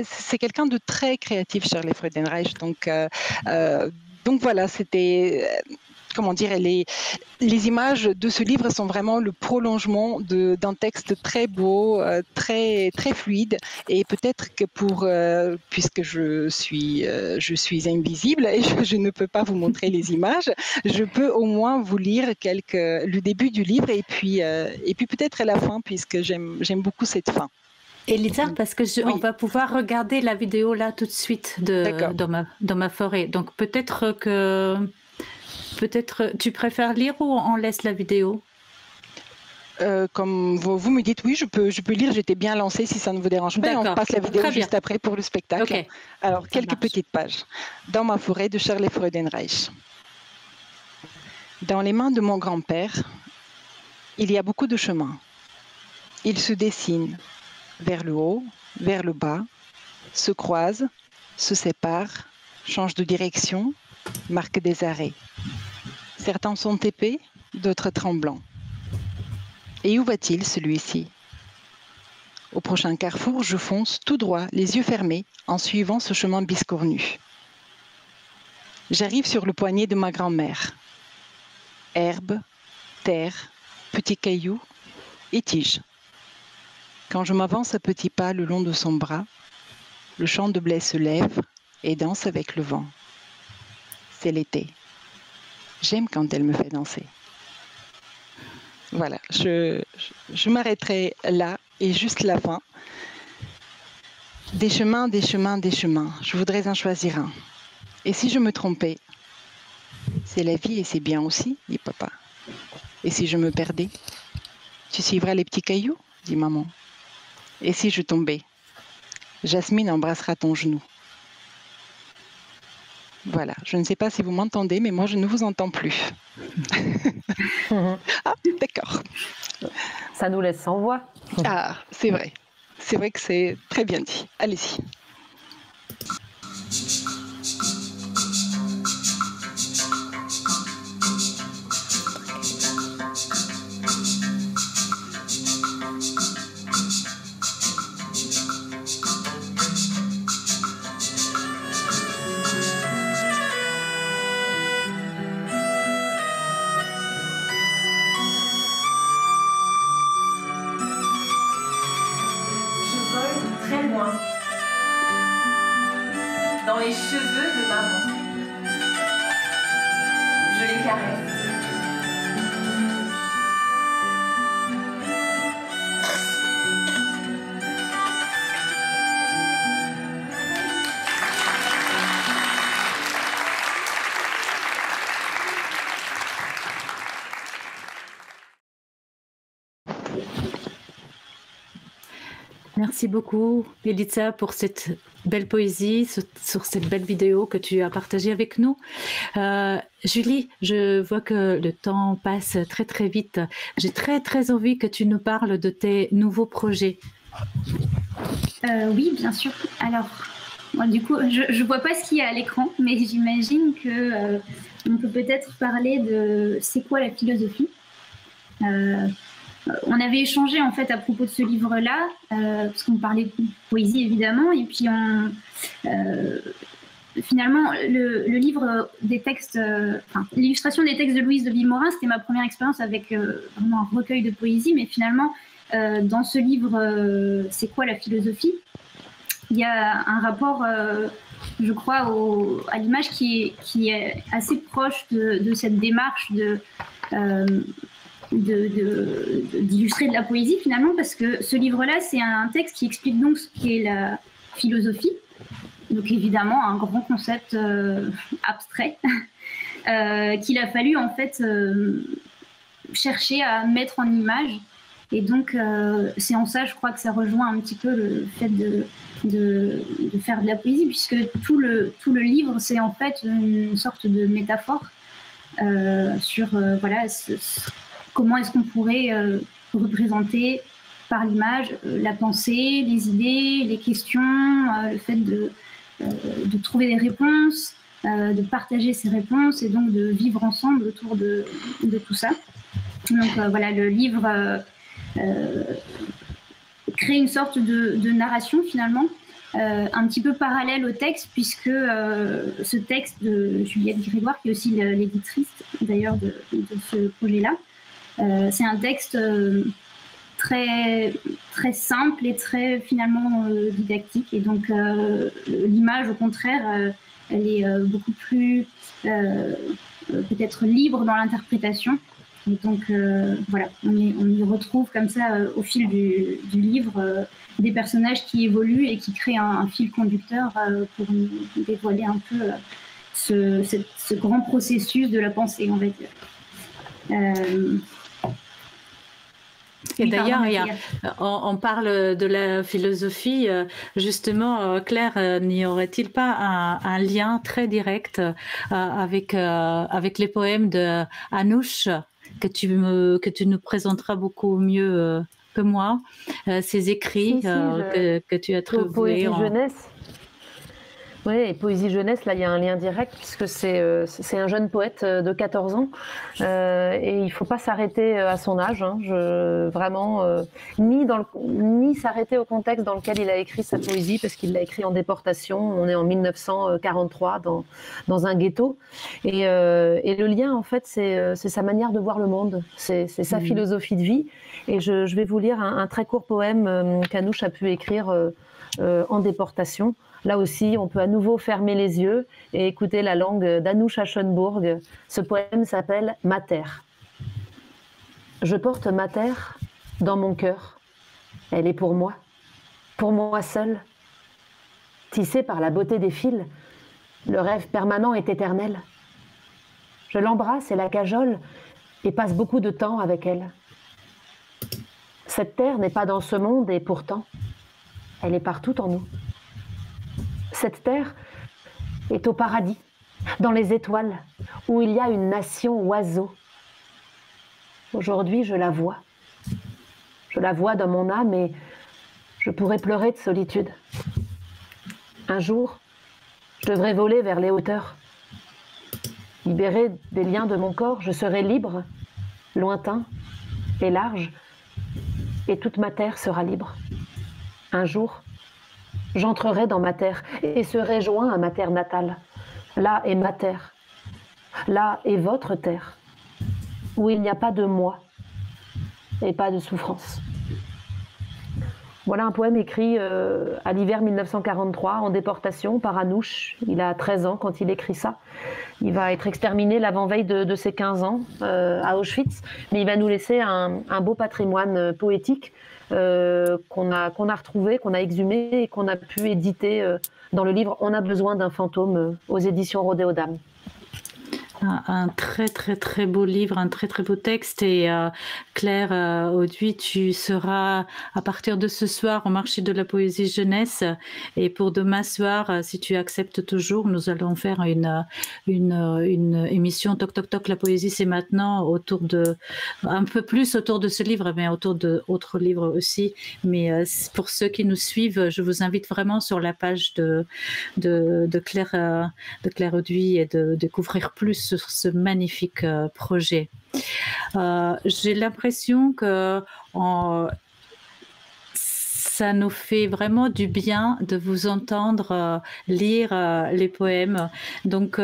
C'est quelqu'un de très créatif, Shirley Freudenreich. Donc voilà, c'était, comment dire, les images de ce livre sont vraiment le prolongement d'un texte très beau, très, très fluide. Et peut-être que puisque je suis invisible et je ne peux pas vous montrer les images, je peux au moins vous lire le début du livre et puis peut-être à la fin, puisque j'aime beaucoup cette fin. Elisa, parce que on va pouvoir regarder la vidéo là tout de suite dans ma forêt. Donc peut-être tu préfères lire ou on laisse la vidéo? Comme vous me dites, oui, je peux lire. J'étais bien lancée, si ça ne vous dérange pas. Et on passe la vidéo juste après pour le spectacle. Okay. Alors, quelques petites pages. Dans ma forêt de Shirley Freudenreich. Dans les mains de mon grand-père, il y a beaucoup de chemins. Ils se dessinent vers le haut, vers le bas, se croisent, se séparent, changent de direction, marquent des arrêts. Certains sont épais, d'autres tremblants. Et où va-t-il, celui-ci? Au prochain carrefour, je fonce tout droit, les yeux fermés, en suivant ce chemin biscornu. J'arrive sur le poignet de ma grand-mère. Herbe, terre, petits cailloux et tiges. Quand je m'avance à petits pas le long de son bras, le champ de blé se lève et danse avec le vent. C'est l'été. J'aime quand elle me fait danser. Voilà, je m'arrêterai là et juste la fin. Des chemins, des chemins, des chemins. Je voudrais en choisir un. Et si je me trompais? C'est la vie et c'est bien aussi, dit papa. Et si je me perdais? Tu suivras les petits cailloux, dit maman. Et si je tombais? Jasmine embrassera ton genou. Voilà, je ne sais pas si vous m'entendez, mais moi je ne vous entends plus. Ah, d'accord. Ça nous laisse sans voix. Ah, c'est vrai. C'est vrai que c'est très bien dit. Allez-y. Dans les cheveux de maman. Je les caresse. Merci beaucoup, Yelitza, pour cette belle poésie, sur cette belle vidéo que tu as partagée avec nous. Julie, je vois que le temps passe très très vite. J'ai très envie que tu nous parles de tes nouveaux projets. Oui, bien sûr. Alors, moi, du coup, je vois pas ce qu'il y a à l'écran, mais j'imagine que on peut peut-être parler de c'est quoi la philosophie. On avait échangé en fait à propos de ce livre-là, parce qu'on parlait de poésie évidemment, et puis finalement le livre des textes, l'illustration des textes de Louise de Villemorin, c'était ma première expérience avec vraiment un recueil de poésie, mais finalement dans ce livre, c'est quoi la philosophie? Il y a un rapport, je crois, à l'image qui est assez proche de cette démarche d'illustrer de la poésie finalement, parce que ce livre-là, c'est un texte qui explique donc ce qu'est la philosophie. Donc évidemment, un grand concept abstrait qu'il a fallu en fait chercher à mettre en image. Et donc, c'est en ça, je crois que ça rejoint un petit peu le fait de faire de la poésie, puisque tout le livre, c'est en fait une sorte de métaphore sur voilà, comment est-ce qu'on pourrait représenter par l'image la pensée, les idées, les questions, le fait de trouver des réponses, de partager ces réponses et donc de vivre ensemble autour de tout ça. Donc voilà, le livre crée une sorte de narration finalement, un petit peu parallèle au texte, puisque ce texte de Juliette Grégoire, qui est aussi l'éditrice d'ailleurs de ce projet-là, c'est un texte très simple et très finalement didactique. Et donc l'image, au contraire, elle est beaucoup plus peut-être libre dans l'interprétation. Et donc voilà, on y retrouve comme ça au fil du livre des personnages qui évoluent et qui créent un fil conducteur pour nous dévoiler un peu ce grand processus de la pensée, on va dire. Et d'ailleurs, on parle de la philosophie. Justement, Claire, n'y aurait-il pas un lien très direct avec les poèmes de Anouche que tu nous présenteras beaucoup mieux que moi, ces écrits que tu as trouvés Poésie jeunesse. Oui, et poésie jeunesse, là, il y a un lien direct, puisque c'est un jeune poète de 14 ans, et il ne faut pas s'arrêter à son âge, hein, vraiment, ni s'arrêter au contexte dans lequel il a écrit sa poésie, parce qu'il l'a écrit en déportation. On est en 1943 dans un ghetto, et le lien, en fait, c'est sa manière de voir le monde, c'est sa philosophie de vie. Et je vais vous lire un très court poème qu'Anouche a pu écrire en déportation. Là aussi, on peut à nouveau fermer les yeux et écouter la langue d'Anouche Aschenburg. Ce poème s'appelle « Ma terre ». Je porte ma terre dans mon cœur. Elle est pour moi seule. Tissée par la beauté des fils, le rêve permanent est éternel. Je l'embrasse et la cajole et passe beaucoup de temps avec elle. Cette terre n'est pas dans ce monde et pourtant, elle est partout en nous. Cette terre est au paradis. dans les étoiles, où il y a une nation oiseau. Aujourd'hui, je la vois. Je la vois dans mon âme et je pourrais pleurer de solitude. Un jour, je devrais voler vers les hauteurs. Libéré des liens de mon corps, je serai libre, lointain et large, et toute ma terre sera libre. Un jour, j'entrerai dans ma terre et serai joint à ma terre natale. Là est ma terre. Là est votre terre, où il n'y a pas de moi et pas de souffrance. Voilà un poème écrit à l'hiver 1943, en déportation par Anouch. Il a 13 ans quand il écrit ça. Il va être exterminé l'avant-veille de ses 15 ans à Auschwitz, mais il va nous laisser un beau patrimoine poétique qu'on a retrouvé, qu'on a exhumé et qu'on a pu éditer dans le livre « On a besoin d'un fantôme » aux éditions Rodéo Dame. Un très très très beau livre, un très très beau texte. Et Claire Auduit, tu seras à partir de ce soir au marché de la poésie jeunesse, et pour demain soir, si tu acceptes toujours, nous allons faire une émission Toc Toc Toc, la poésie c'est maintenant, autour de un peu plus autour de ce livre, mais autour d'autres livres aussi. Mais pour ceux qui nous suivent, je vous invite vraiment sur la page de Claire Auduit et de découvrir plus sur ce magnifique projet. J'ai l'impression que ça nous fait vraiment du bien de vous entendre lire les poèmes. Donc,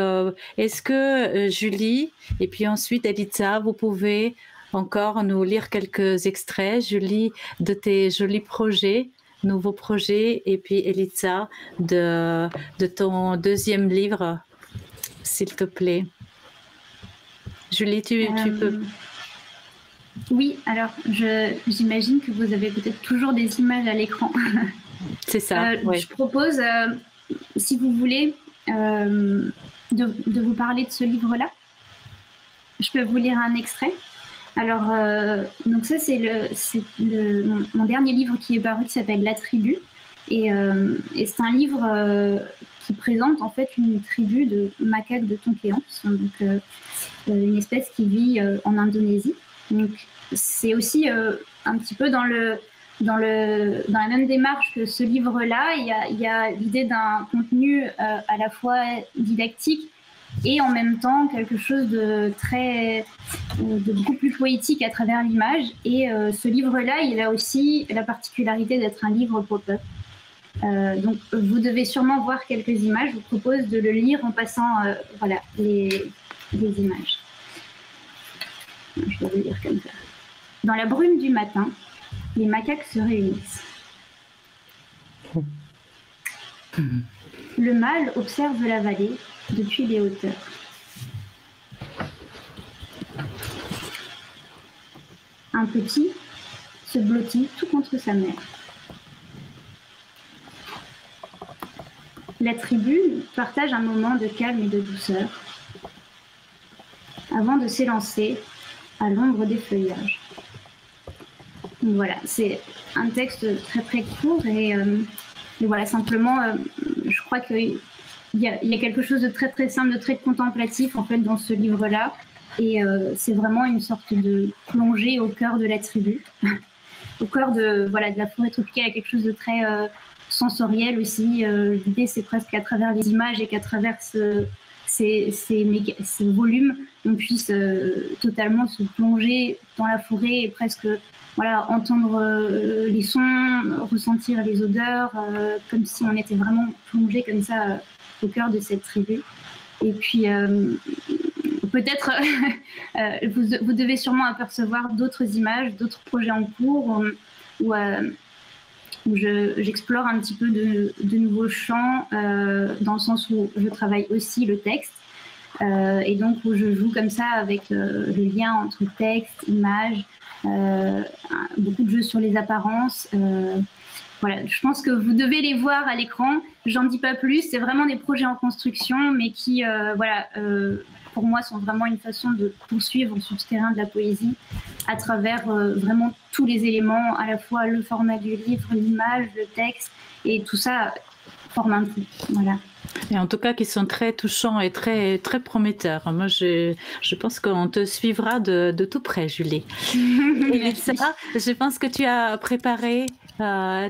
est-ce que Julie et puis ensuite Elitza, vous pouvez encore nous lire quelques extraits, Julie, de tes jolis projets, nouveaux projets, et puis Elitza, de ton deuxième livre, s'il te plaît. Julie, tu peux. Oui, alors j'imagine que vous avez peut-être toujours des images à l'écran. C'est ça. Oui. Je propose, si vous voulez, de vous parler de ce livre-là. Je peux vous lire un extrait. Alors, donc ça, c'est mon dernier livre qui est paru, qui s'appelle La Tribu. Et c'est un livre qui présente en fait une tribu de macaques de Tonkéan, qui sont donc une espèce qui vit en Indonésie. Donc, c'est aussi un petit peu dans la même démarche que ce livre-là. Il y a l'idée d'un contenu à la fois didactique et en même temps quelque chose de beaucoup plus poétique à travers l'image. Et ce livre-là, il a aussi la particularité d'être un livre pop-up. Donc, vous devez sûrement voir quelques images. Je vous propose de le lire en passant voilà, les images. Je vais le lire comme ça. Dans la brume du matin, les macaques se réunissent. Le mâle observe la vallée depuis les hauteurs. Un petit se blottit tout contre sa mère. La tribu partage un moment de calme et de douceur avant de s'élancer à l'ombre des feuillages. Donc voilà, c'est un texte très très court et voilà, simplement, je crois qu'il y a quelque chose de très très simple, de très contemplatif en fait dans ce livre-là, et c'est vraiment une sorte de plongée au cœur de la tribu, au cœur de la forêt tropicale. Il y a quelque chose de très sensoriel aussi. L'idée, c'est presque à travers les images et qu'à travers ces volumes, on puisse totalement se plonger dans la forêt et presque entendre les sons, ressentir les odeurs, comme si on était vraiment plongé comme ça au cœur de cette tribu. Et puis peut-être vous devez sûrement apercevoir d'autres images, d'autres projets en cours où j'explore un petit peu de nouveaux champs, dans le sens où je travaille aussi le texte, et donc où je joue comme ça avec le lien entre texte, image, beaucoup de jeux sur les apparences. Voilà, je pense que vous devez les voir à l'écran. J'en dis pas plus. C'est vraiment des projets en construction, mais qui, pour moi, sont vraiment une façon de poursuivre sur ce terrain de la poésie à travers vraiment tous les éléments, à la fois le format du livre, l'image, le texte, et tout ça forme un tout. Voilà. Et en tout cas, qui sont très touchants et très, très prometteurs. Moi, je pense qu'on te suivra de tout près, Julie. Et ça, je pense que tu as préparé un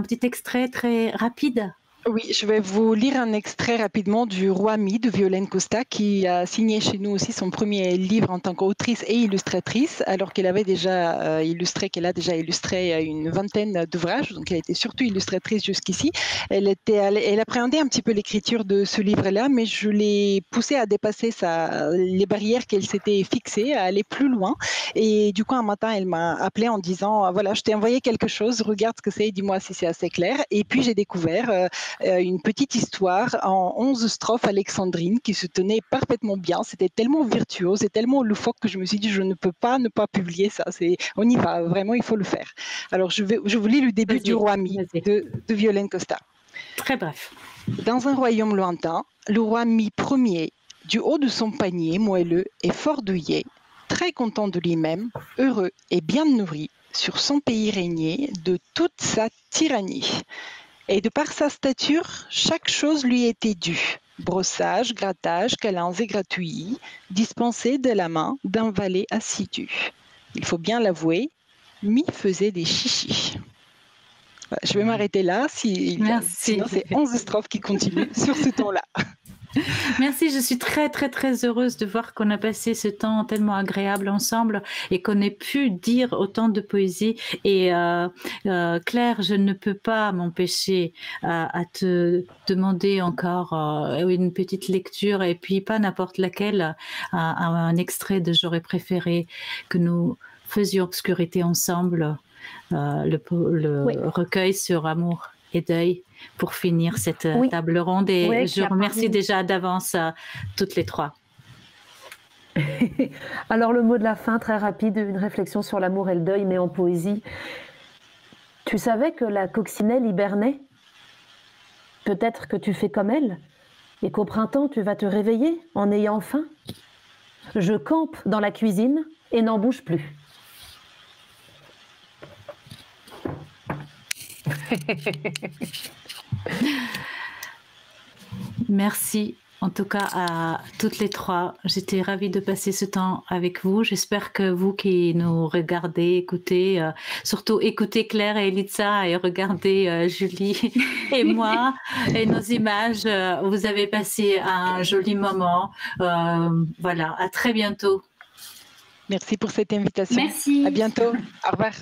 petit extrait très rapide. Oui, je vais vous lire un extrait rapidement du Roi Mi de Violaine Costa, qui a signé chez nous aussi son premier livre en tant qu'autrice et illustratrice, alors qu'elle avait déjà qu'elle a déjà illustré une vingtaine d'ouvrages, donc elle était surtout illustratrice jusqu'ici. Elle appréhendait un petit peu l'écriture de ce livre-là, mais je l'ai poussée à dépasser les barrières qu'elle s'était fixées, à aller plus loin. Et du coup, un matin, elle m'a appelée en disant, voilà, je t'ai envoyé quelque chose, regarde ce que c'est et dis-moi si c'est assez clair. Et puis, j'ai découvert une petite histoire en 11 strophes alexandrines qui se tenait parfaitement bien. C'était tellement virtuose et tellement loufoque que je me suis dit, je ne peux pas ne pas publier ça. On y va, vraiment, il faut le faire. Alors, je vous lis le début du Roi Mi de Violaine Costa. Très bref. Dans un royaume lointain, le roi Mi premier, du haut de son panier moelleux et fort douillet, très content de lui-même, heureux et bien nourri, sur son pays régnait de toute sa tyrannie. Et de par sa stature, chaque chose lui était due. Brossage, grattage, câlins et gratouillis, dispensés de la main d'un valet assidu. Il faut bien l'avouer, Mi faisait des chichis. Voilà, je vais m'arrêter là, sinon c'est 11 strophes qui continuent sur ce ton-là. Merci, je suis très très très heureuse de voir qu'on a passé ce temps tellement agréable ensemble et qu'on ait pu dire autant de poésie. Et Claire, je ne peux pas m'empêcher à te demander encore une petite lecture, et puis pas n'importe laquelle, un extrait de J'aurais préféré que nous faisions obscurité ensemble, le recueil sur amour et deuil, pour finir cette table ronde. Et je remercie déjà d'avance toutes les trois. Alors le mot de la fin, très rapide, une réflexion sur l'amour et le deuil, mais en poésie. Tu savais que la coccinelle hibernait? Peut-être que tu fais comme elle, et qu'au printemps tu vas te réveiller en ayant faim. Je campe dans la cuisine et n'en bouge plus. Merci en tout cas à toutes les trois. J'étais ravie de passer ce temps avec vous. J'espère que vous qui nous regardez, écoutez, surtout écoutez Claire et Elitza et regardez Julie et moi et nos images, vous avez passé un joli moment. Voilà, à très bientôt. Merci pour cette invitation. Merci. À bientôt. Au revoir.